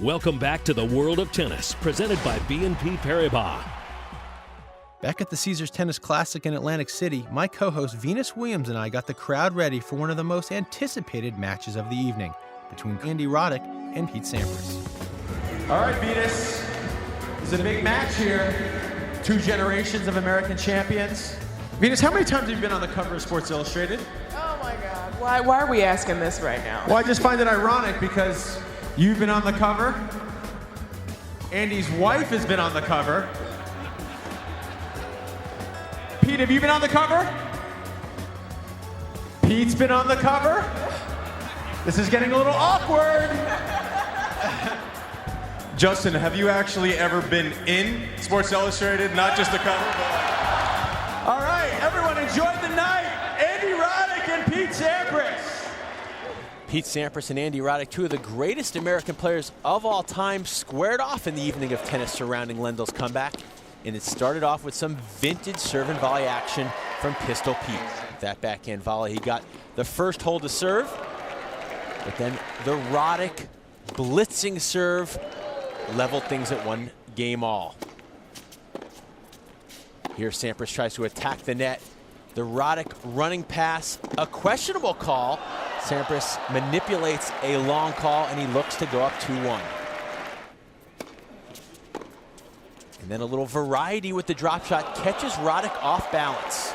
Welcome back to the World of Tennis, presented by BNP Paribas. Back at the Caesars Tennis Classic in Atlantic City, my co-host Venus Williams and I got the crowd ready for one of the most anticipated matches of the evening between Andy Roddick and Pete Sampras. All right, Venus. This is a big match here. Two generations of American champions. Venus, how many times have you been on the cover of Sports Illustrated? Oh my God. Why are we asking this right now? Well, I just find it ironic because you've been on the cover. Andy's wife has been on the cover. Pete, have you been on the cover? Pete's been on the cover. This is getting a little awkward. Justin, have you actually ever been in Sports Illustrated, not just the cover? All right, everyone enjoy the night. Andy Roddick and Pete Sampras. Pete Sampras and Andy Roddick, two of the greatest American players of all time, squared off in the evening of tennis surrounding Lendl's comeback. And it started off with some vintage serve and volley action from Pistol Pete. With that backhand volley, he got the first hold to serve, but then the Roddick blitzing serve leveled things at 1-all. Here Sampras tries to attack the net. The Roddick running pass, a questionable call. Sampras manipulates a long call and he looks to go up 2-1. And then a little variety with the drop shot, catches Roddick off balance.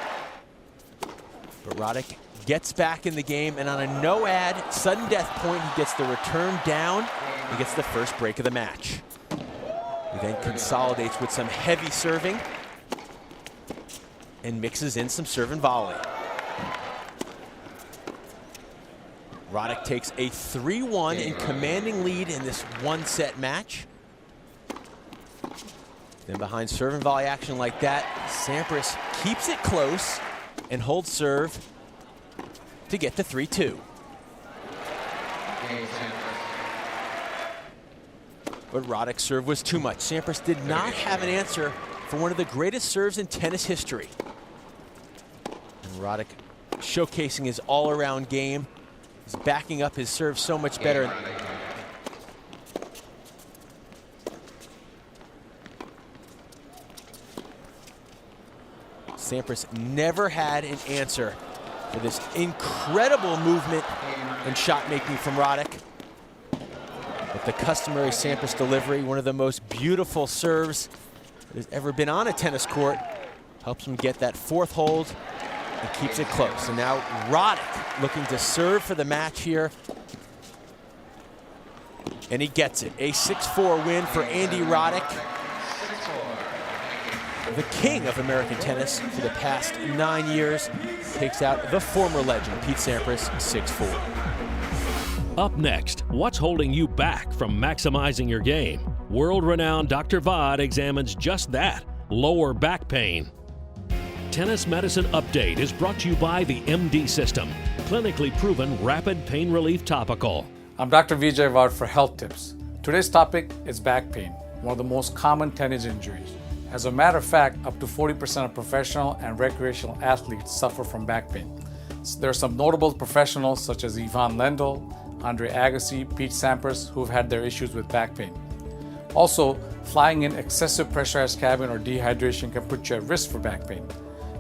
But Roddick gets back in the game, and on a no-ad, sudden death point, he gets the return down and gets the first break of the match. He then consolidates with some heavy serving and mixes in some serve and volley. Roddick takes a 3-1 and commanding lead in this one-set match. Then behind serve and volley action like that, Sampras keeps it close and holds serve to get the 3-2. But Roddick's serve was too much. Sampras did not have an answer for one of the greatest serves in tennis history. And Roddick showcasing his all-around game. He's backing up his serve so much better. Sampras never had an answer for this incredible movement and shot making from Roddick. But the customary Sampras delivery, one of the most beautiful serves that has ever been on a tennis court, helps him get that fourth hold and keeps it close. And now Roddick looking to serve for the match here. And he gets it. A 6-4 win for Andy Roddick, the king of American tennis for the past 9 years, takes out the former legend, Pete Sampras, 6-4. Up next, what's holding you back from maximizing your game? World-renowned Dr. Vod examines just that, lower back pain. Tennis Medicine Update is brought to you by the MD System, clinically proven rapid pain relief topical. I'm Dr. Vijay Vod for Health Tips. Today's topic is back pain, one of the most common tennis injuries. As a matter of fact, up to 40% of professional and recreational athletes suffer from back pain. There are some notable professionals such as Ivan Lendl, Andre Agassi, Pete Sampras, who've had their issues with back pain. Also, flying in excessive pressurized cabin or dehydration can put you at risk for back pain.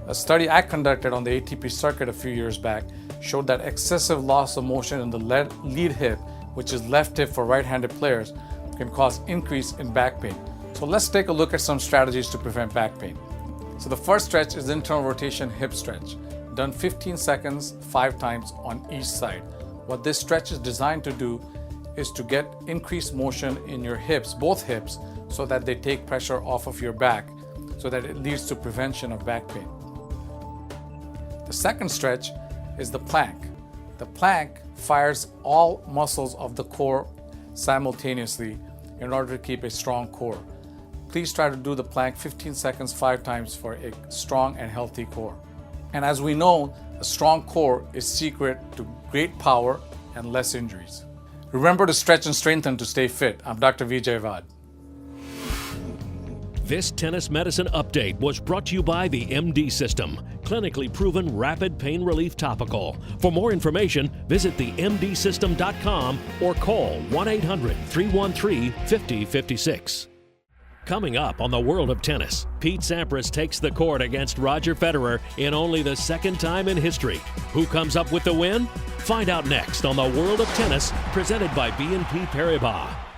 A study I conducted on the ATP circuit a few years back showed that excessive loss of motion in the lead hip, which is left hip for right-handed players, can cause increase in back pain. So let's take a look at some strategies to prevent back pain. So the first stretch is internal rotation hip stretch, done 15 seconds, 5 times on each side. What this stretch is designed to do is to get increased motion in your hips, both hips, so that they take pressure off of your back, so that it leads to prevention of back pain. The second stretch is the plank. The plank fires all muscles of the core simultaneously in order to keep a strong core. Please try to do the plank 15 seconds, 5 times for a strong and healthy core. And as we know, a strong core is secret to great power and less injuries. Remember to stretch and strengthen to stay fit. I'm Dr. Vijay Vod. This Tennis Medicine Update was brought to you by the MD System, clinically proven rapid pain relief topical. For more information, visit themdsystem.com or call 1-800-313-5056. Coming up on the World of Tennis, Pete Sampras takes the court against Roger Federer in only the second time in history. Who comes up with the win? Find out next on the World of Tennis, presented by BNP Paribas.